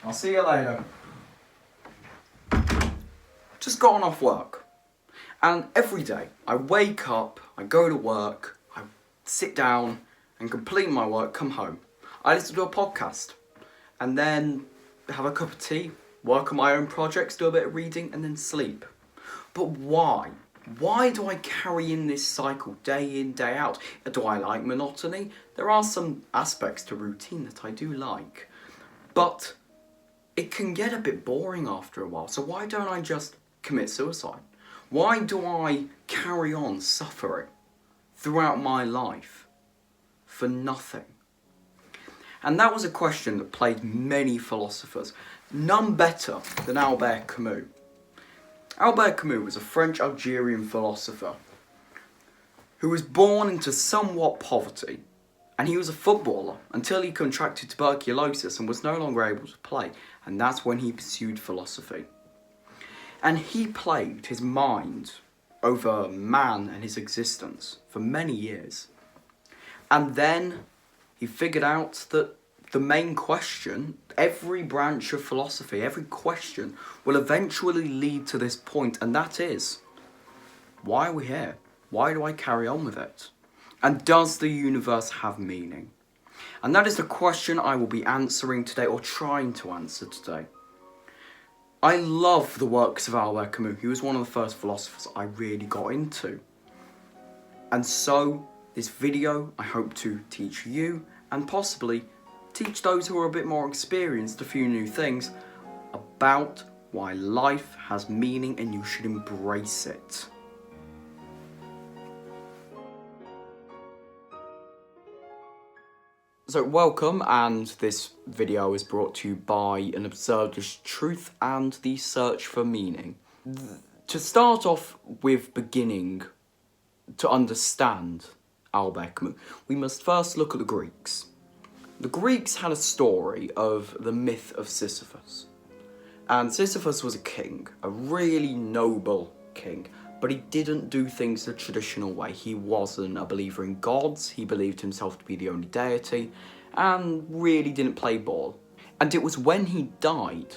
I'll see you later. Just gotten off work. And every day, I wake up, I go to work, I sit down and complete my work, come home. I listen to a podcast and then have a cup of tea, work on my own projects, do a bit of reading and then sleep. But why? Why do I carry in this cycle day in, day out? Do I like monotony? There are some aspects to routine that I do like. But it can get a bit boring after a while. So why don't I just commit suicide? Why do I carry on suffering throughout my life for nothing? And that was a question that plagued many philosophers, none better than Albert Camus. Albert Camus was a French-Algerian philosopher who was born into somewhat poverty, and he was a footballer until he contracted tuberculosis and was no longer able to play, and that's when he pursued philosophy. And he plagued his mind over man and his existence for many years. And then he figured out that the main question, every branch of philosophy, every question will eventually lead to this point, and that is, why are we here? Why do I carry on with it? And does the universe have meaning? And that is the question I will be answering today, or trying to answer today. I love the works of Albert Camus. He was one of the first philosophers I really got into. And so, this video, I hope to teach you, and possibly teach those who are a bit more experienced a few new things about why life has meaning and you should embrace it. So welcome, and this video is brought to you by an absurdist truth and the search for meaning. To start off with beginning to understand Albert Camus, we must first look at the Greeks. The Greeks had a story of the myth of Sisyphus. And Sisyphus was a king, a really noble king. But he didn't do things the traditional way. He wasn't a believer in gods, he believed himself to be the only deity, and really didn't play ball. And it was when he died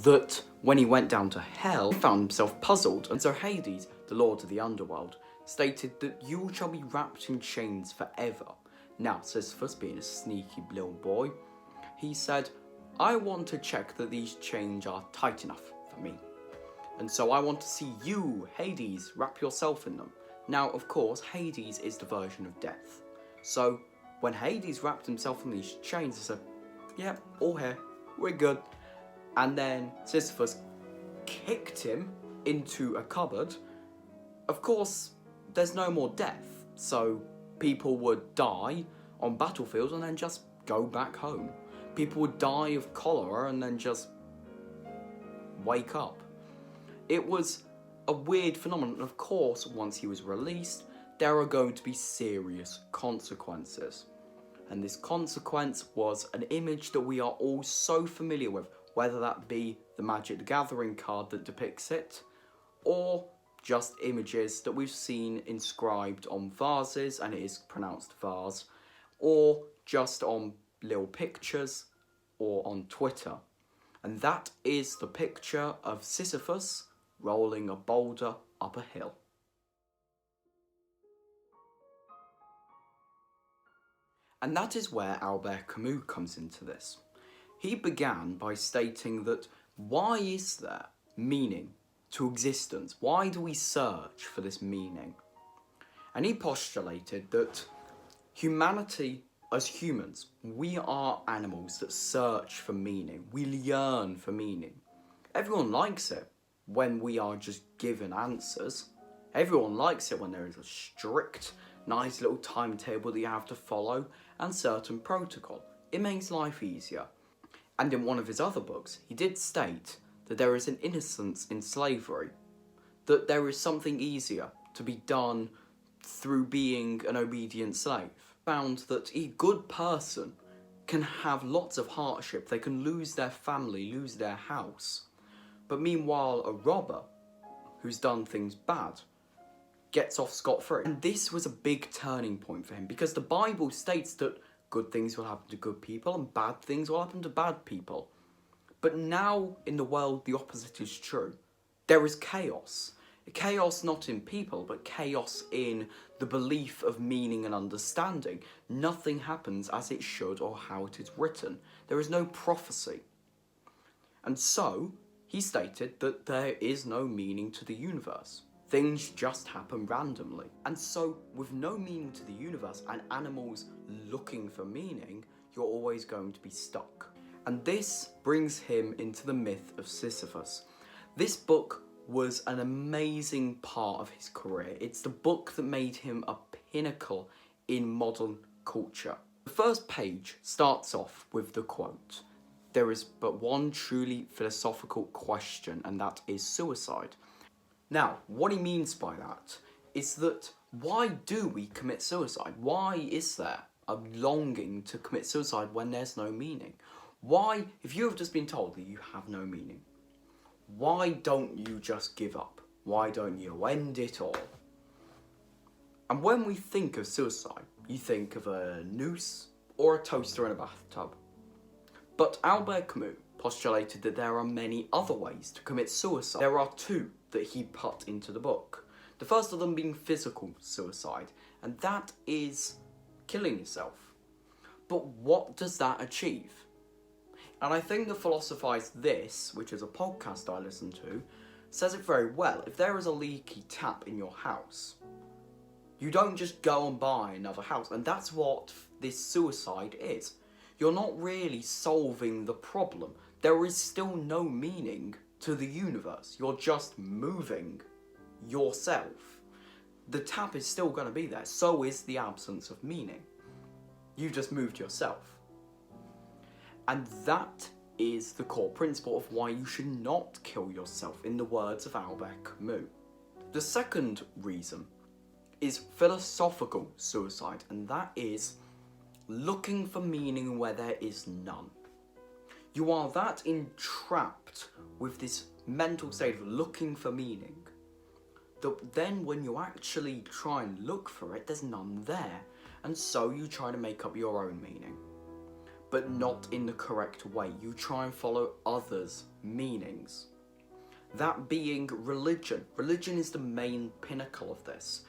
that, when he went down to hell, he found himself puzzled. And so Hades, the lord of the underworld, stated that you shall be wrapped in chains forever. Now, Sisyphus, being a sneaky little boy, he said, I want to check that these chains are tight enough for me. And so I want to see you, Hades, wrap yourself in them. Now, of course, Hades is the version of death. So, when Hades wrapped himself in these chains, he said, yeah, all here, we're good. And then Sisyphus kicked him into a cupboard. Of course, there's no more death, so people would die on battlefields and then just go back home. People would die of cholera and then just wake up. It was a weird phenomenon, and of course, once he was released, there are going to be serious consequences. And this consequence was an image that we are all so familiar with, whether that be the Magic the Gathering card that depicts it, or just images that we've seen inscribed on vases, and it is pronounced vase, or just on little pictures, or on Twitter. And that is the picture of Sisyphus rolling a boulder up a hill. And that is where Albert Camus comes into this. He began by stating that why is there meaning to existence? Why do we search for this meaning? And he postulated that humanity, as humans, we are animals that search for meaning. We yearn for meaning. Everyone likes it when we are just given answers. Everyone likes it when there is a strict, nice little timetable that you have to follow and certain protocol. It makes life easier. And in one of his other books, he did state that there is an innocence in slavery, that there is something easier to be done through being an obedient slave. Found that a good person can have lots of hardship. They can lose their family, lose their house. But meanwhile, a robber who's done things bad gets off scot-free. And this was a big turning point for him, because the Bible states that good things will happen to good people and bad things will happen to bad people. But now, in the world, the opposite is true. There is chaos. Chaos not in people, but chaos in the belief of meaning and understanding. Nothing happens as it should or how it is written. There is no prophecy. And so, he stated that there is no meaning to the universe. Things just happen randomly. And so, with no meaning to the universe and animals looking for meaning, you're always going to be stuck. And this brings him into the myth of Sisyphus. This book was an amazing part of his career. It's the book that made him a pinnacle in modern culture. The first page starts off with the quote, "There is but one truly philosophical question, and that is suicide." Now, what he means by that is that why do we commit suicide? Why is there a longing to commit suicide when there's no meaning? Why, if you have just been told that you have no meaning, why don't you just give up? Why don't you end it all? And when we think of suicide, you think of a noose or a toaster in a bathtub. But Albert Camus postulated that there are many other ways to commit suicide. There are two that he put into the book. The first of them being physical suicide, and that is killing yourself. But what does that achieve? And I think the Philosophers This, which is a podcast I listen to, says it very well. If there is a leaky tap in your house, you don't just go and buy another house. And that's what this suicide is. You're not really solving the problem. There is still no meaning to the universe. You're just moving yourself. The tap is still going to be there. So is the absence of meaning. You just moved yourself. And that is the core principle of why you should not kill yourself, in the words of Albert Camus. The second reason is philosophical suicide, and that is looking for meaning where there is none. You are that entrapped with this mental state of looking for meaning that then when you actually try and look for it, there's none there. And so you try to make up your own meaning, but not in the correct way. You try and follow others' meanings. That being religion. Religion is the main pinnacle of this.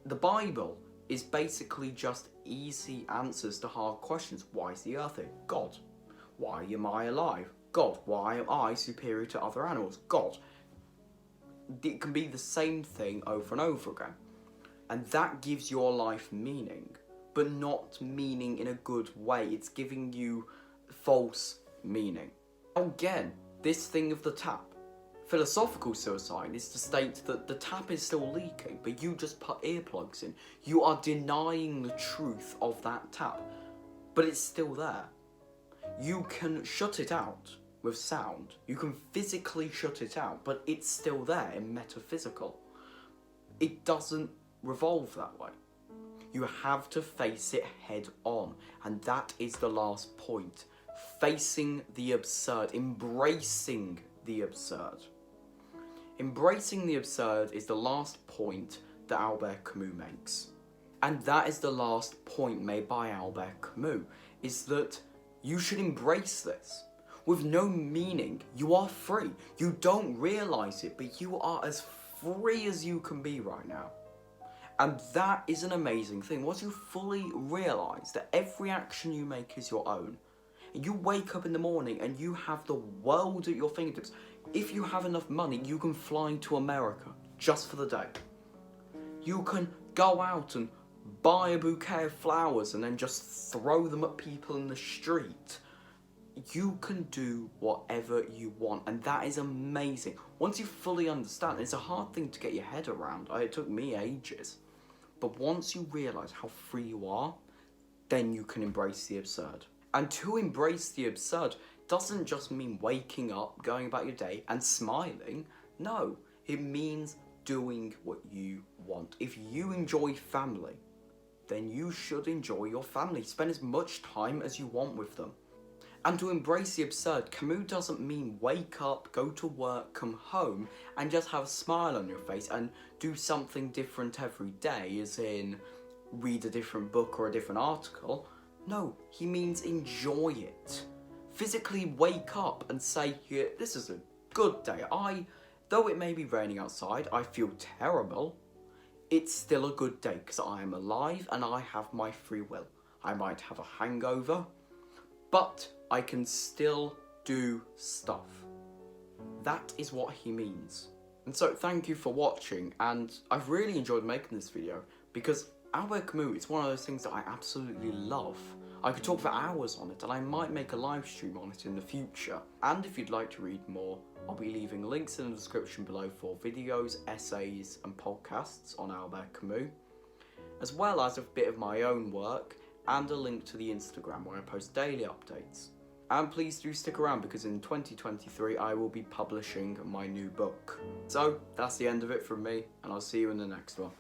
The Bible is basically just easy answers to hard questions. Why is the earth here? God. Why am I alive? God. Why am I superior to other animals? God. It can be the same thing over and over again. And that gives your life meaning, but not meaning in a good way. It's giving you false meaning. Again, this thing of the tap. Philosophical suicide is to state that the tap is still leaking, but you just put earplugs in. You are denying the truth of that tap, but it's still there. You can shut it out with sound. You can physically shut it out, but it's still there in metaphysical. It doesn't revolve that way. You have to face it head on, and that is the last point. Facing the absurd, embracing the absurd. Embracing the absurd is the last point that Albert Camus makes. And that is the last point made by Albert Camus, is that you should embrace this. With no meaning, you are free. You don't realise it, but you are as free as you can be right now. And that is an amazing thing. Once you fully realise that every action you make is your own, and you wake up in the morning and you have the world at your fingertips. If you have enough money, you can fly to America just for the day. You can go out and buy a bouquet of flowers and then just throw them at people in the street. You can do whatever you want, and that is amazing. Once you fully understand, it's a hard thing to get your head around. It took me ages. But once you realise how free you are, then you can embrace the absurd. And to embrace the absurd doesn't just mean waking up, going about your day and smiling. No, it means doing what you want. If you enjoy family, then you should enjoy your family. Spend as much time as you want with them. And to embrace the absurd, Camus doesn't mean wake up, go to work, come home, and just have a smile on your face and do something different every day, as in read a different book or a different article. No, he means enjoy it. physically wake up and say, yeah, this is a good day. Though it may be raining outside, I feel terrible. It's still a good day because I am alive and I have my free will. I might have a hangover, but I can still do stuff. That is what he means. And so thank you for watching, and I've really enjoyed making this video because Albert Camus is one of those things that I absolutely love. I could talk for hours on it, and I might make a live stream on it in the future. And if you'd like to read more, I'll be leaving links in the description below for videos, essays and podcasts on Albert Camus, as well as a bit of my own work and a link to the Instagram where I post daily updates. And please do stick around because in 2023 I will be publishing my new book. So that's the end of it from me, and I'll see you in the next one.